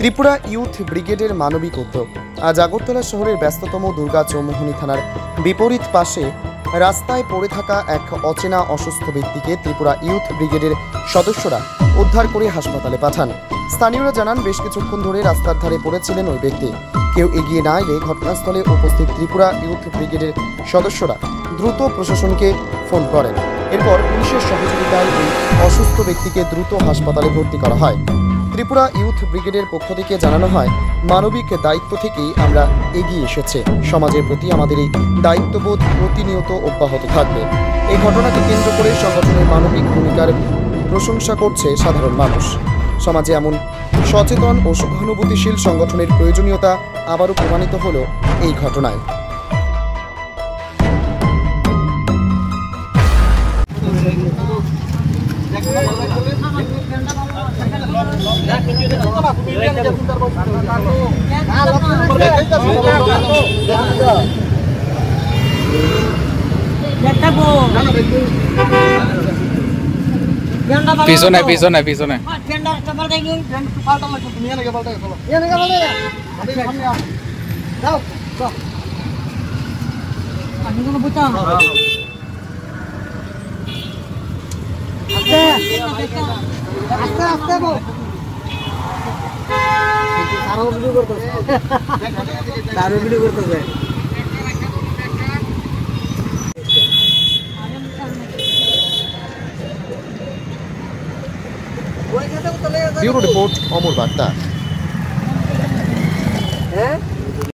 Tripura youth ব্রিগেডের মানবিক উদ্যোগ। আজ আগরতলা শহরের ব্যস্ততম দুর্গা চৌমুহনী থানার বিপরীত পাশে রাস্তায় পড়ে থাকা এক অচেনা অসুস্থ ব্যক্তিকে ত্রিপুরা ইউথ ব্রিগেডের সদস্যরা উদ্ধার করে হাসপাতালে পাঠান। স্থানীয়রা জানান, বেশ কিছুক্ষণ ধরে রাস্তার ধারে পড়েছিলেন ওই ব্যক্তি। কেউ এগিয়ে না এলে ঘটনাস্থলে উপস্থিত ত্রিপুরা ইউথ ব্রিগেডের সদস্যরা দ্রুত প্রশাসনকে ফোন করেন। এরপর পুলিশের সহযোগিতায় এই অসুস্থ ব্যক্তিকে দ্রুত হাসপাতালে ভর্তি করা হয়। ত্রিপুরা ইউথ ব্রিগেডের পক্ষ থেকে জানানো হয়, মানবিক দায়িত্ব থেকেই আমরা এগিয়ে এসেছি। সমাজের প্রতি আমাদের এই দায়িত্ববোধ প্রতিনিয়ত অব্যাহত থাকবে। এই ঘটনাকে কেন্দ্র করে সংগঠনের মানবিক ভূমিকার প্রশংসা করছে সাধারণ মানুষ। সমাজে এমন সচেতন ও সহানুভূতিশীল সংগঠনের প্রয়োজনীয়তা আবারও প্রমাণিত হলো এই ঘটনায়। পিছনে পিছনে পিছনে ব্যুরো রিপোর্ট, অমর বার্তা।